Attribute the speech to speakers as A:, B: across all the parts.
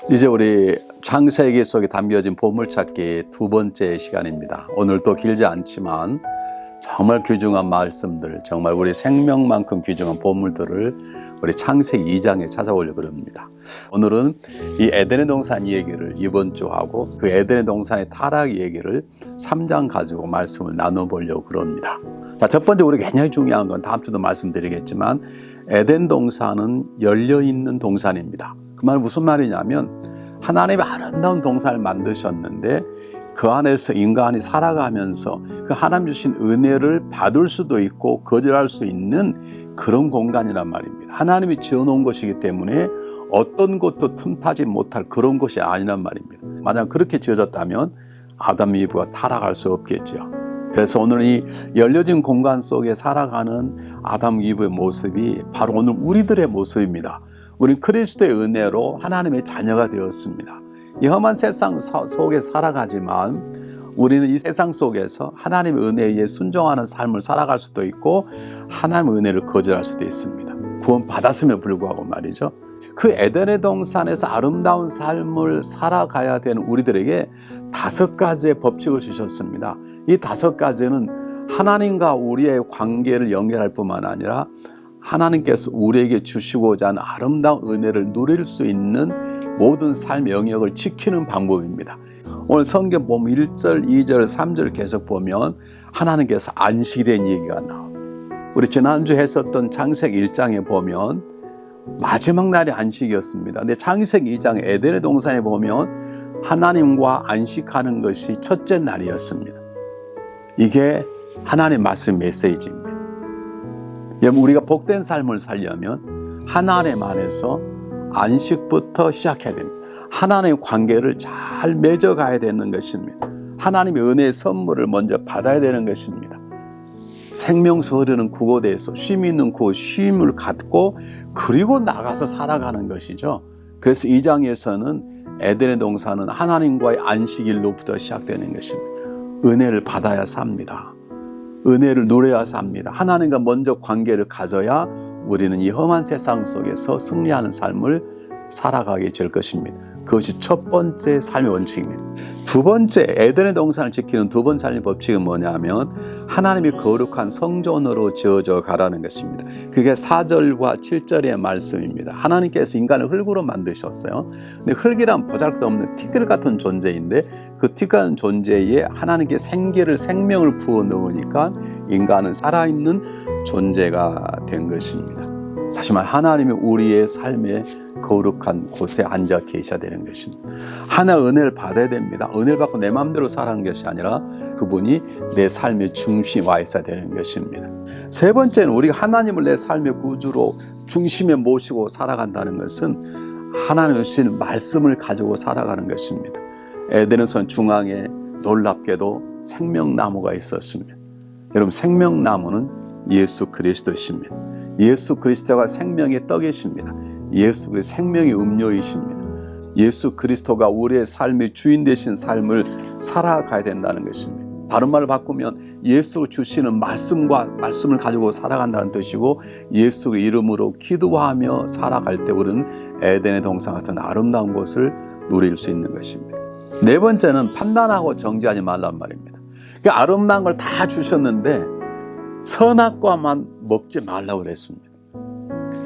A: 이제 우리 창세기 속에 담겨진 보물찾기 두 번째 시간입니다. 오늘도 길지 않지만 정말 귀중한 말씀들, 정말 우리 생명만큼 귀중한 보물들을 우리 창세기 2장에 찾아오려고 합니다. 오늘은 이 에덴의 동산 얘기를 이번 주 하고 그 에덴의 동산의 타락 얘기를 3장 가지고 말씀을 나눠보려고 합니다. 자, 첫 번째 우리 굉장히 중요한 건 다음 주도 말씀드리겠지만 에덴 동산은 열려있는 동산입니다. 그 말은 무슨 말이냐면 하나님이 아름다운 동산을 만드셨는데 그 안에서 인간이 살아가면서 그 하나님 주신 은혜를 받을 수도 있고 거절할 수 있는 그런 공간이란 말입니다. 하나님이 지어놓은 것이기 때문에 어떤 것도 틈타지 못할 그런 것이 아니란 말입니다. 만약 그렇게 지어졌다면 아담 이브가 타락할 수 없겠죠. 그래서 오늘 이 열려진 공간 속에 살아가는 아담 이브의 모습이 바로 오늘 우리들의 모습입니다. 우리는 그리스도의 은혜로 하나님의 자녀가 되었습니다. 이 험한 세상 속에 살아가지만 우리는 이 세상 속에서 하나님의 은혜에 순종하는 삶을 살아갈 수도 있고 하나님의 은혜를 거절할 수도 있습니다. 구원 받았음에 불구하고 말이죠. 그 에덴의 동산에서 아름다운 삶을 살아가야 되는 우리들에게 5가지의 법칙을 주셨습니다. 이 5가지는 하나님과 우리의 관계를 연결할 뿐만 아니라 하나님께서 우리에게 주시고자 하는 아름다운 은혜를 누릴 수 있는 모든 삶의 영역을 지키는 방법입니다. 오늘 성경 보면 1절, 2절, 3절 계속 보면 하나님께서 안식이 된 얘기가 나와요. 우리 지난주 했었던 창세기 1장에 보면 마지막 날이 안식이었습니다. 근데 창세기 2장 에덴의 동산에 보면 하나님과 안식하는 것이 첫째 날이었습니다. 이게 하나님의 말씀 메시지입니다. 여러분, 우리가 복된 삶을 살려면 하나님 안에서 안식부터 시작해야 됩니다. 하나님의 관계를 잘 맺어가야 되는 것입니다. 하나님의 은혜의 선물을 먼저 받아야 되는 것입니다. 생명수 흐르는 그곳에서 쉼 있는 그 쉼을 갖고 그리고 나가서 살아가는 것이죠. 그래서 이 장에서는 에덴의 동산은 하나님과의 안식일로부터 시작되는 것입니다. 은혜를 받아야 삽니다. 은혜를 누려야 삽니다. 하나님과 먼저 관계를 가져야 우리는 이 험한 세상 속에서 승리하는 삶을 살아가게 될 것입니다. 그것이 첫 번째 삶의 원칙입니다. 두 번째, 에덴의 동산을 지키는 두 번째 삶의 법칙은 뭐냐면 하나님이 거룩한 성전으로 지어져 가라는 것입니다. 그게 4절과 7절의 말씀입니다. 하나님께서 인간을 흙으로 만드셨어요. 근데 흙이란 보잘것없는 티끌 같은 존재인데 그 티끌 같은 존재에 하나님께 생명을 부어 넣으니까 인간은 살아있는 존재가 된 것입니다. 다시 말해 하나님이 우리의 삶의 거룩한 곳에 앉아 계셔야 되는 것입니다. 하나 은혜를 받아야 됩니다. 은혜를 받고 내 마음대로 살아가는 것이 아니라 그분이 내 삶의 중심에 와 있어야 되는 것입니다. 세 번째는 우리가 하나님을 내 삶의 구주로 중심에 모시고 살아간다는 것은 하나님의 주신 말씀을 가지고 살아가는 것입니다. 에덴에선 중앙에 놀랍게도 생명나무가 있었습니다. 여러분, 생명나무는 예수 그리스도이십니다. 예수 그리스도가 생명의 떡이십니다. 예수 그리스도 생명의 음료이십니다. 예수 그리스도가 우리의 삶의 주인 되신 삶을 살아가야 된다는 것입니다. 다른 말을 바꾸면 예수 주시는 말씀을 가지고 살아간다는 뜻이고 예수 이름으로 기도하며 살아갈 때 우리는 에덴의 동산 같은 아름다운 곳을 누릴 수 있는 것입니다. 네 번째는 판단하고 정죄하지 말란 말입니다. 그 아름다운 걸 다 주셨는데 선악과만 먹지 말라고 그랬습니다.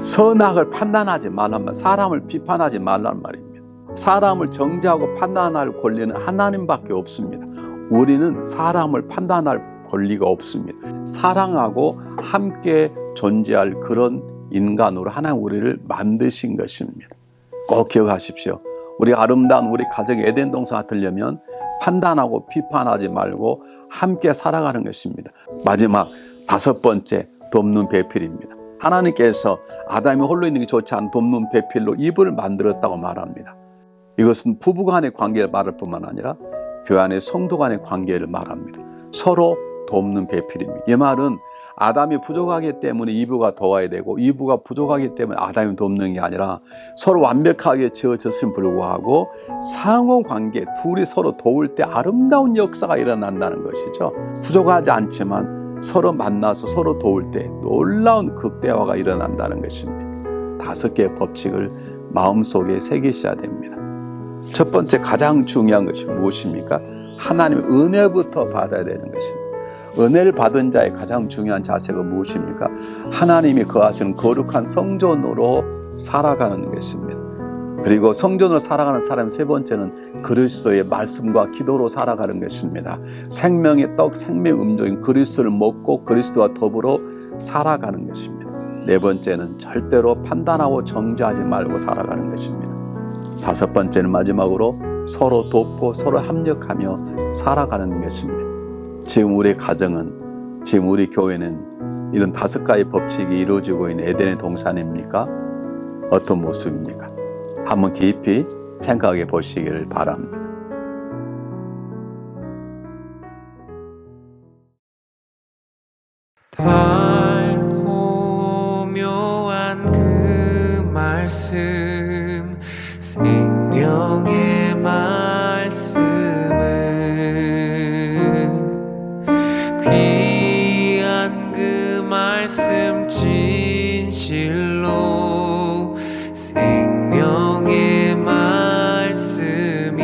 A: 선악을 판단하지 말란 말, 사람을 비판하지 말란 말입니다. 사람을 정죄하고 판단할 권리는 하나님밖에 없습니다. 우리는 사람을 판단할 권리가 없습니다. 사랑하고 함께 존재할 그런 인간으로 하나님 우리를 만드신 것입니다. 꼭 기억하십시오. 우리 아름다운 우리 가정의 에덴 동산이 되려면 판단하고 비판하지 말고 함께 살아가는 것입니다. 마지막 5번째, 돕는 배필입니다. 하나님께서 아담이 홀로 있는 게 좋지 않은 돕는 배필로 이브를 만들었다고 말합니다. 이것은 부부 간의 관계를 말할 뿐만 아니라 교회 안의 성도 간의 관계를 말합니다. 서로 돕는 배필입니다. 이 말은 아담이 부족하기 때문에 이브가 도와야 되고 이브가 부족하기 때문에 아담이 돕는 게 아니라 서로 완벽하게 지어졌음에 불구하고 상호관계, 둘이 서로 도울 때 아름다운 역사가 일어난다는 것이죠. 부족하지 않지만 서로 만나서 서로 도울 때 놀라운 극대화가 일어난다는 것입니다. 5개의 법칙을 마음속에 새기셔야 됩니다. 첫 번째 가장 중요한 것이 무엇입니까? 하나님의 은혜부터 받아야 되는 것입니다. 은혜를 받은 자의 가장 중요한 자세가 무엇입니까? 하나님이 거하시는 거룩한 성전으로 살아가는 것입니다. 그리고 성전으로 살아가는 사람 세 번째는 그리스도의 말씀과 기도로 살아가는 것입니다. 생명의 떡, 생명의 음료인 그리스도를 먹고 그리스도와 더불어 살아가는 것입니다. 네 번째는 절대로 판단하고 정죄하지 말고 살아가는 것입니다. 다섯 번째는 마지막으로 서로 돕고 서로 협력하며 살아가는 것입니다. 지금 우리 가정은, 지금 우리 교회는 이런 다섯 가지 법칙이 이루어지고 있는 에덴의 동산입니까? 어떤 모습입니까? 한번 깊이 생각해 보시기를 바랍니다.
B: 달고 묘한 그 말씀, 생명의 말씀은 귀한 그 말씀 진실로 생명의 말씀이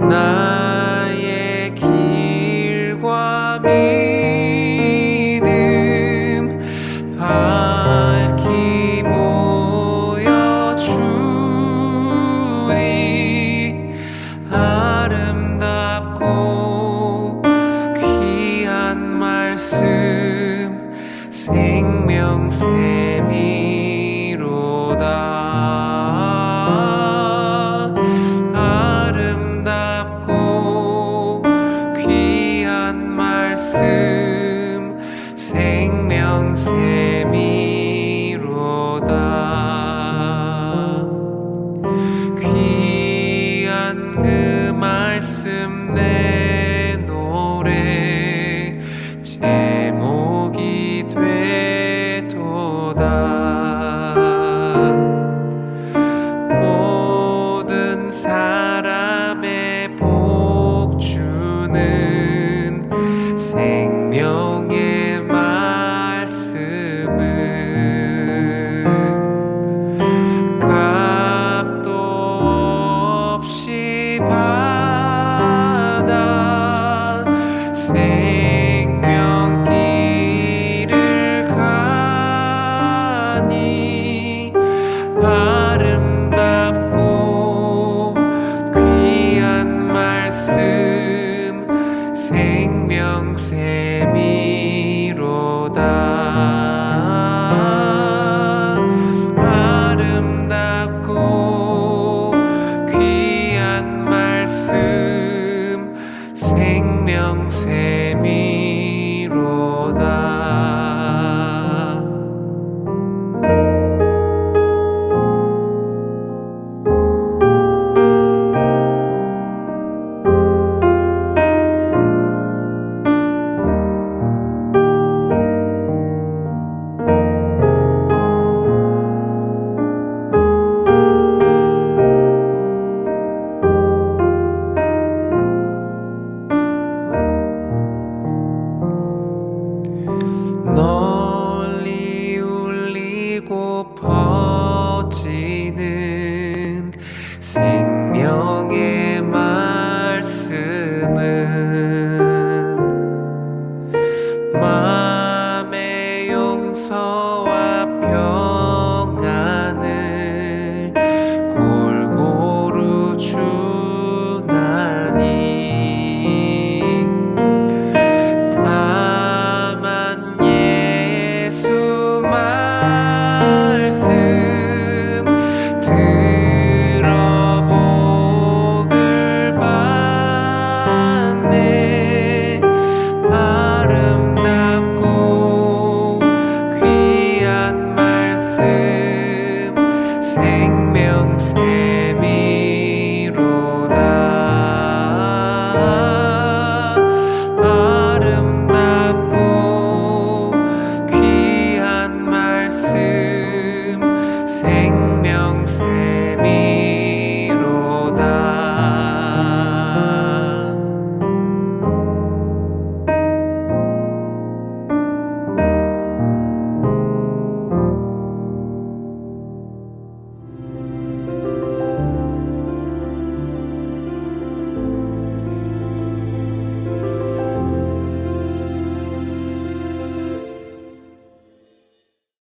B: 나의 길과 믿음 밝히 보여주니 아름답고 귀한 말씀 생명샘이로다. 아름답고 귀한 말씀 생명샘이로다. 귀한 그 말씀 내 노래 제목이 되도다. 모든 사람의 복 주는 생명의 말씀은 값도 없이 받아 생명길을 가니 아름답고 귀한 말씀 생명샘이로다. 아름답고 귀한 말씀 생명샘이로다. 널리 울리고